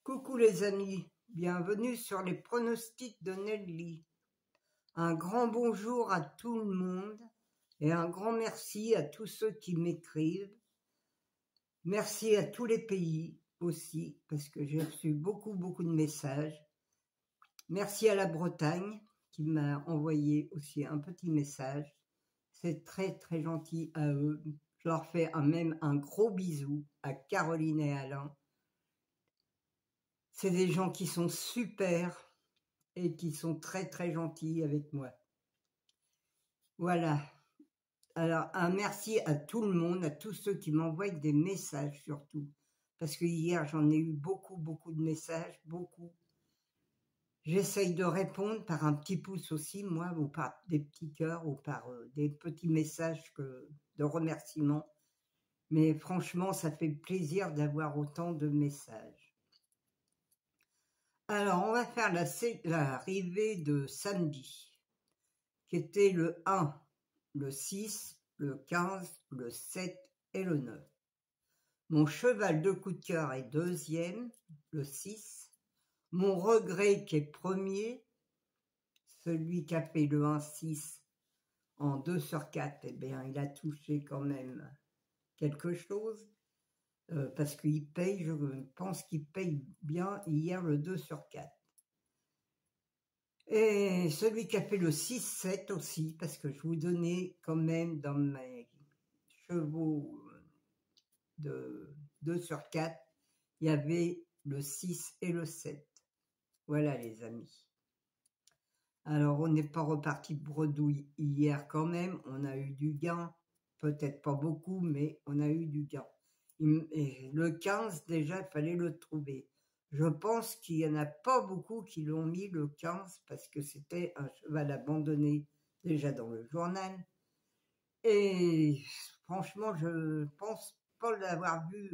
Coucou les amis, bienvenue sur les pronostics de Nelly. Un grand bonjour à tout le monde et un grand merci à tous ceux qui m'écrivent. Merci à tous les pays aussi, parce que j'ai reçu beaucoup de messages. Merci à la Bretagne qui m'a envoyé aussi un petit message. C'est très gentil à eux. Je leur fais même un gros bisou à Caroline et Alain. C'est des gens qui sont super et qui sont très gentils avec moi. Voilà. Alors, un merci à tout le monde, à tous ceux qui m'envoient des messages surtout. Parce que hier, j'en ai eu beaucoup de messages, beaucoup. J'essaye de répondre par un petit pouce aussi, moi, ou par des petits cœurs, ou par des petits messages de remerciements. Mais franchement, ça fait plaisir d'avoir autant de messages. Alors, on va faire l'arrivée de samedi, qui était le 1, le 6, le 15, le 7 et le 9. Mon cheval de coup de cœur est deuxième, le 6. Mon regret qui est premier, celui qui a fait le 1-6 en 2 sur 4, eh bien, il a touché quand même quelque chose, parce qu'il paye, je pense qu'il paye bien hier le 2 sur 4. Et celui qui a fait le 6-7 aussi, parce que je vous donnais quand même dans mes chevaux de 2 sur 4, il y avait le 6 et le 7. Voilà les amis. Alors on n'est pas reparti bredouille hier quand même, on a eu du gain, peut-être pas beaucoup, mais on a eu du gain. Et le 15 déjà, il fallait le trouver. Je pense qu'il n'y en a pas beaucoup qui l'ont mis le 15 parce que c'était un cheval abandonné déjà dans le journal. Et franchement, je pense pas l'avoir vu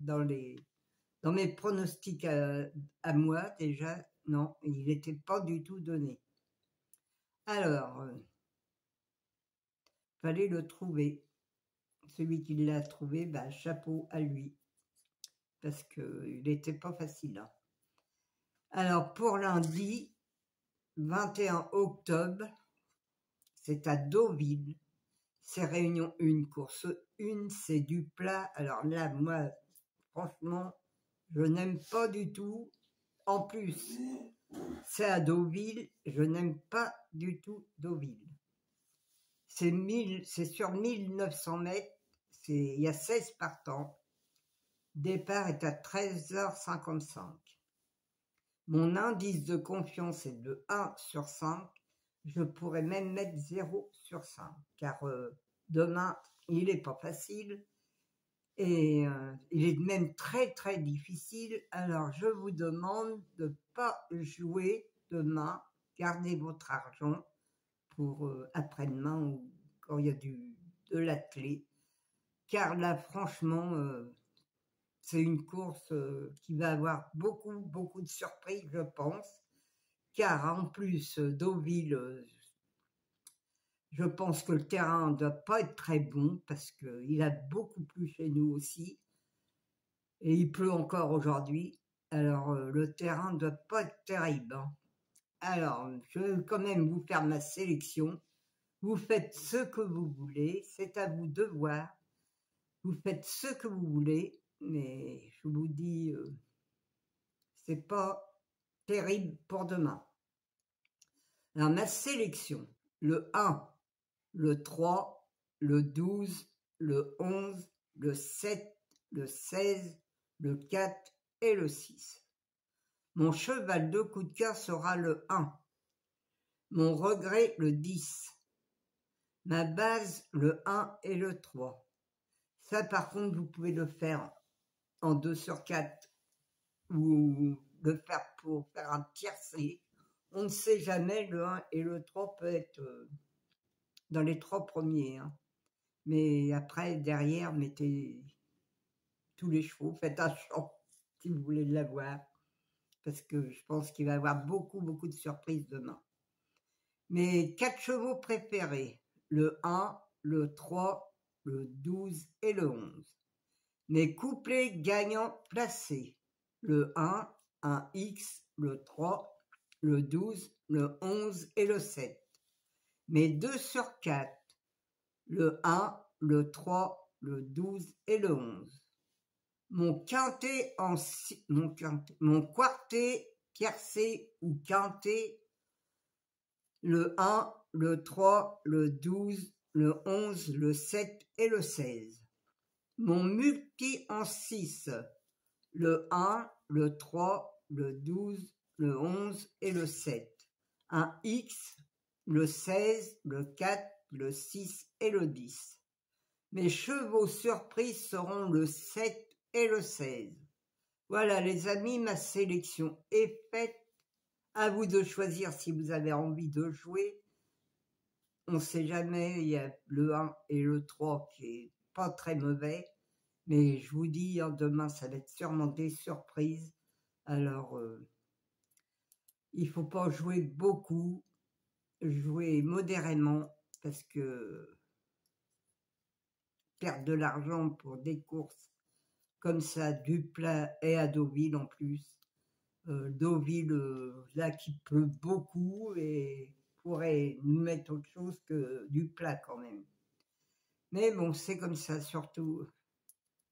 dans mes pronostics à moi déjà. Non, il n'était pas du tout donné. Alors, fallait le trouver. Celui qui l'a trouvé, bah, chapeau à lui. Parce qu'il n'était pas facile. Hein. Alors, pour lundi, 21 octobre, c'est à Deauville. C'est Réunion 1, course 1, c'est du plat. Alors là, moi, franchement, je n'aime pas du tout. En plus, c'est à Deauville, je n'aime pas du tout Deauville. C'est sur 1900 mètres, il y a 16 partants. Départ est à 13h55. Mon indice de confiance est de 1 sur 5. Je pourrais même mettre 0 sur 5, car demain, il n'est pas facile. Et il est même très difficile. Alors, je vous demande de ne pas jouer demain. Gardez votre argent pour après-demain ou quand il y a de l'attelé. Car là, franchement, c'est une course qui va avoir beaucoup de surprises, je pense. Car en plus, Deauville, je pense que le terrain ne doit pas être très bon parce qu'il a beaucoup plu chez nous aussi. Et il pleut encore aujourd'hui. Alors, le terrain ne doit pas être terrible. Hein. Alors, je vais quand même vous faire ma sélection. Vous faites ce que vous voulez. C'est à vous de voir. Vous faites ce que vous voulez. Mais je vous dis, c'est pas terrible pour demain. Alors, ma sélection. Le 1, le 3, le 12, le 11, le 7, le 16, le 4 et le 6. Mon cheval de coup de cœur sera le 1. Mon regret, le 10. Ma base, le 1 et le 3. Ça, par contre, vous pouvez le faire en 2 sur 4 ou le faire pour faire un tiercé. On ne sait jamais, le 1 et le 3 peut être dans les 3 premiers. Hein. Mais après, derrière, mettez tous les chevaux, faites un champ si vous voulez l'avoir. Parce que je pense qu'il va y avoir beaucoup de surprises demain. Mes 4 chevaux préférés, le 1, le 3, le 12 et le 11. Mes couplets gagnants placés, le 1, un X, le 3, le 12, le 11 et le 7. Mes 2 sur 4, le 1, le 3, le 12 et le 11. Mon quintet mon quartet, tiercé ou quintet, le 1, le 3, le 12, le 11, le 7 et le 16. Mon multi en 6, le 1, le 3, le 12, le 11 et le 7. Un X, le 16, le 4, le 6 et le 10. Mes chevaux surprises seront le 7 et le 16. Voilà les amis, ma sélection est faite. À vous de choisir si vous avez envie de jouer. On ne sait jamais, il y a le 1 et le 3 qui est pas très mauvais. Mais je vous dis, demain, ça va être sûrement des surprises. Alors, il faut pas jouer beaucoup, jouer modérément, parce que perdre de l'argent pour des courses comme ça, du plat et à Deauville en plus. Deauville, là, qui pleut beaucoup et pourrait nous mettre autre chose que du plat quand même. Mais bon, c'est comme ça, surtout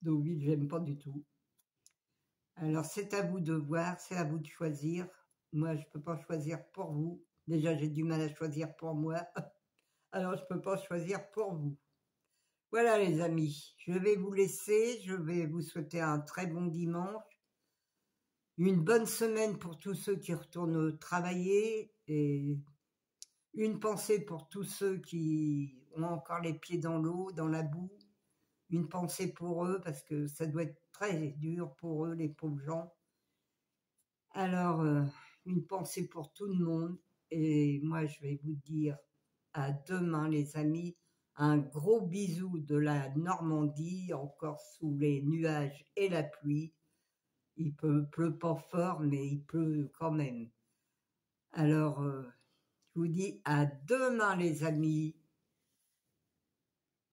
Deauville, j'aime pas du tout. Alors, c'est à vous de voir, c'est à vous de choisir. Moi, je peux pas choisir pour vous. Déjà, j'ai du mal à choisir pour moi. Alors, je peux pas choisir pour vous. Voilà, les amis. Je vais vous laisser. Je vais vous souhaiter un très bon dimanche. Une bonne semaine pour tous ceux qui retournent travailler. Et une pensée pour tous ceux qui ont encore les pieds dans l'eau, dans la boue. Une pensée pour eux, parce que ça doit être très dur pour eux, les pauvres gens. Alors, une pensée pour tout le monde. Et moi, je vais vous dire à demain, les amis. Un gros bisou de la Normandie, encore sous les nuages et la pluie. Il pleut pas fort, mais il pleut quand même. Alors, je vous dis à demain, les amis.